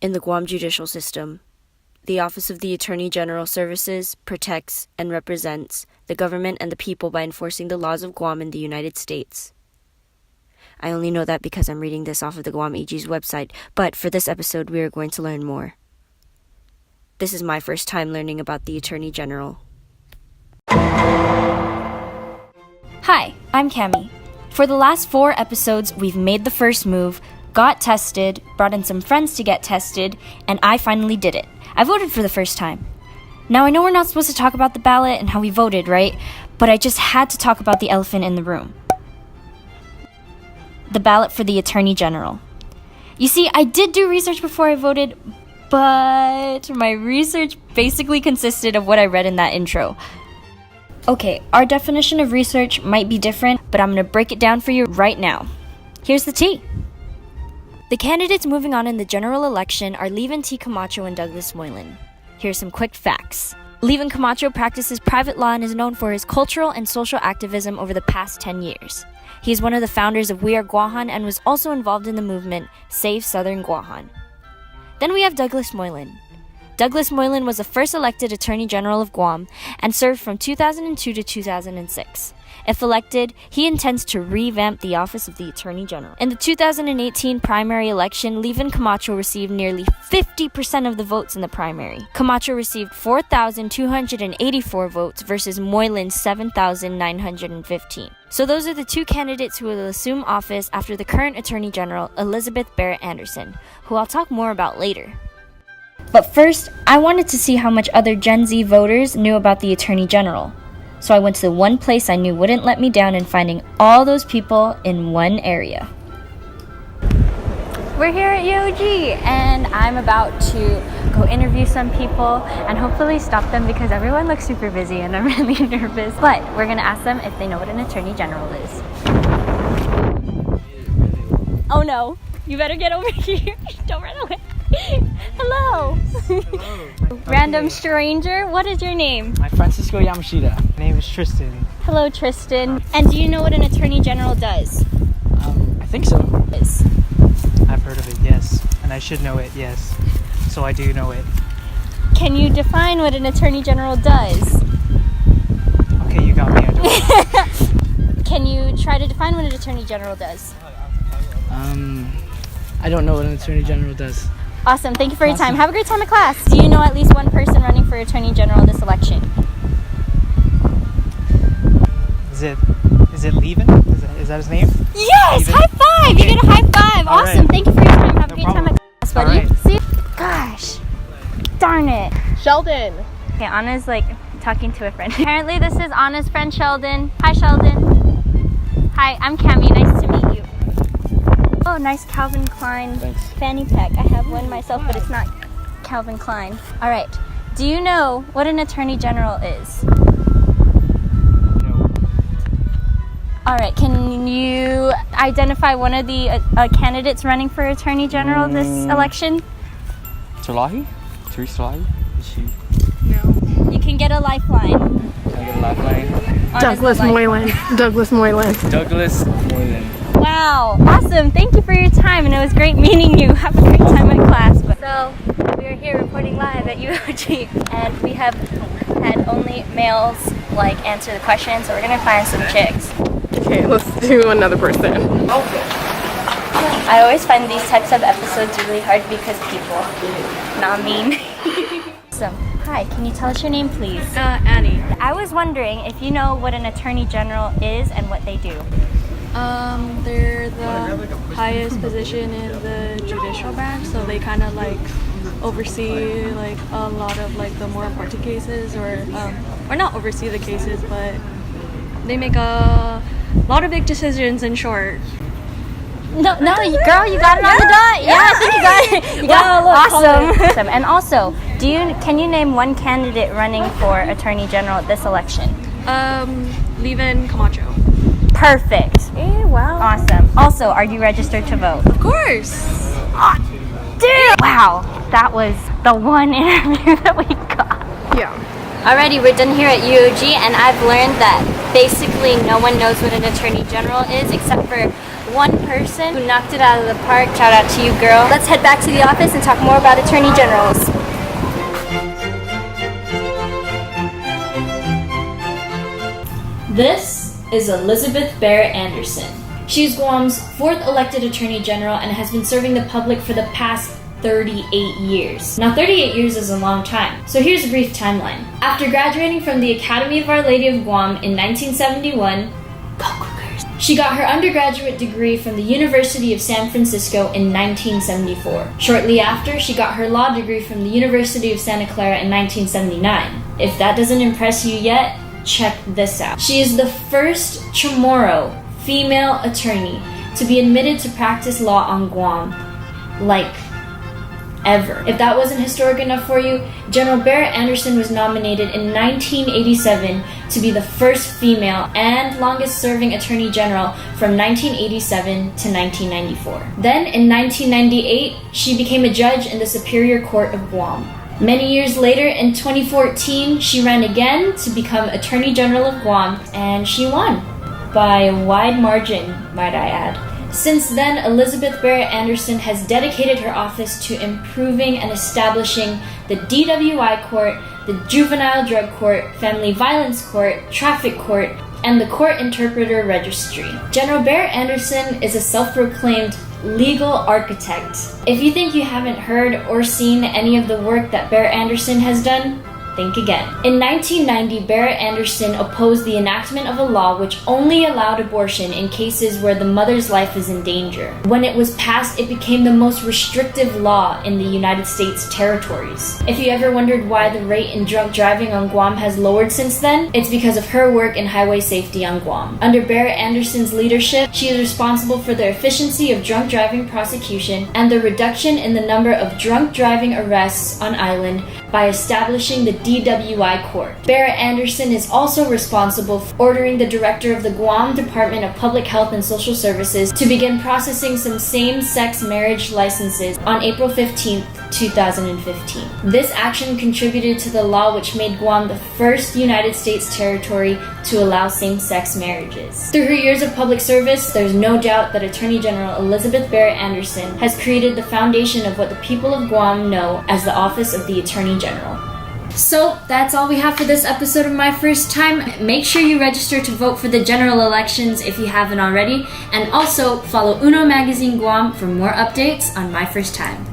In the Guam judicial system, the Office of the Attorney General serves, protects, and represents the government and the people by enforcing the laws of Guam in the United States. I only know that because I'm reading this off of the Guam EG's website, but for this episode we are going to learn more. This is my first time learning about the Attorney General. Hi, I'm Cami. For the last 4 episodes, we've made the first move, got tested, brought in some friends to get tested, and I finally did it. I voted for the first time. Now, I know we're not supposed to talk about the ballot and how we voted, right? But I just had to talk about the elephant in the room. The ballot for the Attorney General. You see, I did do research before I voted, but my research basically consisted of what I read in that intro. Okay, our definition of research might be different, but I'm going to break it down for you right now. Here's the tea. The candidates moving on in the general election are Levin T. Camacho and Douglas Moylan. Here's some quick facts. Levin Camacho practices private law and is known for his cultural and social activism over the past 10 years. He is one of the founders of We Are Guahan and was also involved in the movement Save Southern Guahan. Then we have Douglas Moylan. Douglas Moylan was the first elected Attorney General of Guam and served from 2002 to 2006. If elected, he intends to revamp the Office of the Attorney General. In the 2018 primary election, Levin Camacho received nearly 50% of the votes in the primary. Camacho received 4,284 votes versus Moylan's 7,915. So those are the 2 candidates who will assume office after the current Attorney General, Elizabeth Barrett Anderson, who I'll talk more about later. But first, I wanted to see how much other Gen Z voters knew about the Attorney General. So I went to the one place I knew wouldn't let me down in finding all those people in one area. We're here at UOG, and I'm about to go interview some people and hopefully stop them because everyone looks super busy and I'm really nervous. But we're going to ask them if they know what an Attorney General is. Oh no, you better get over here. Don't run away. Hello. Hello. Random stranger, what is your name? I'm Francisco Yamashita. My name is Tristan. Hello, Tristan. And do you know what an Attorney General does? I think so. Is. I've heard of it, yes. And I should know it, yes. So I do know it. Can you define what an Attorney General does? Okay, you got me. I don't know. Can you try to define what an Attorney General does? I don't know what an Attorney General does. Awesome. Thank you for your time. Awesome. Have a great time at class. Do you know at least one person running for Attorney General this election? Is it Levin? Is that his name? Yes! Levin? High five! Okay. You get a high five. All Awesome. right. Thank you for your time. Have a No great problem. time at class, buddy. All right. See? Gosh. Darn it. Sheldon. Okay, Anna's like talking to a friend. Apparently this is Anna's friend Sheldon. Hi, Sheldon. Hi, I'm Cami. Nice to meet you. Oh, nice Calvin Klein Thanks. fanny pack. I have one myself, but it's not Calvin Klein. All right. Do you know what an Attorney General is? No. All right. Can you identify one of the candidates running for Attorney General this election? Salahi? Therese Salahi? Is she? You can get a lifeline. Can I get a lifeline? Douglas Moylan. Douglas Moylan. Douglas Moylan. Wow, awesome. Thank you for your time, and it was great meeting you. Have a great time in class. So, we are here reporting live at UOG, and we have had only males answer the questions, so we're gonna find some chicks. Okay, let's do another person. I always find these types of episodes really hard because people, not mean. Awesome. Hi, can you tell us your name, please? Annie. I was wondering if you know what an Attorney General is and what they do. They're the highest position in the judicial branch, so they kind of oversee a lot of the more important cases, or not oversee the cases, but they make a lot of big decisions. In short. No, girl, you got it on the dot. Yeah, I think you got it. You got it. Awesome. And also, can you name one candidate running for Attorney General this election? Levin Camacho. Perfect. Wow. Awesome. Also, are you registered to vote? Of course. Dude! Wow, that was the one interview that we got. Yeah. Alrighty, we're done here at UOG, and I've learned that basically no one knows what an Attorney General is except for one person who knocked it out of the park. Shout out to you, girl. Let's head back to the office and talk more about attorney generals. This is Elizabeth Barrett Anderson. She is Guam's 4th elected attorney general and has been serving the public for the past 38 years. Now, 38 years is a long time, so here's a brief timeline. After graduating from the Academy of Our Lady of Guam in 1971, she got her undergraduate degree from the University of San Francisco in 1974. Shortly after, she got her law degree from the University of Santa Clara in 1979. If that doesn't impress you yet, check this out. She is the first Chamorro female attorney to be admitted to practice law on Guam, like, ever. If that wasn't historic enough for you, General Barrett Anderson was nominated in 1987 to be the first female and longest serving attorney general from 1987 to 1994. Then, in 1998, she became a judge in the Superior Court of Guam. Many years later, in 2014, she ran again to become Attorney General of Guam, and she won. By a wide margin, might I add. Since then, Elizabeth Barrett Anderson has dedicated her office to improving and establishing the DWI Court, the Juvenile Drug Court, Family Violence Court, Traffic Court, and the Court Interpreter Registry. General Barrett Anderson is a self-proclaimed legal architect. If you think you haven't heard or seen any of the work that Barrett Anderson has done, think again. In 1990, Barrett Anderson opposed the enactment of a law which only allowed abortion in cases where the mother's life is in danger. When it was passed, it became the most restrictive law in the United States territories. If you ever wondered why the rate in drunk driving on Guam has lowered since then, it's because of her work in highway safety on Guam. Under Barrett Anderson's leadership, she is responsible for the efficiency of drunk driving prosecution and the reduction in the number of drunk driving arrests on island by establishing the DWI Court. Barrett Anderson is also responsible for ordering the director of the Guam Department of Public Health and Social Services to begin processing some same-sex marriage licenses on April 15, 2015. This action contributed to the law which made Guam the first United States territory to allow same-sex marriages. Through her years of public service, there's no doubt that Attorney General Elizabeth Barrett Anderson has created the foundation of what the people of Guam know as the Office of the Attorney General. So, that's all we have for this episode of My First Time. Make sure you register to vote for the general elections if you haven't already, and also follow Uno Magazine Guam for more updates on My First Time.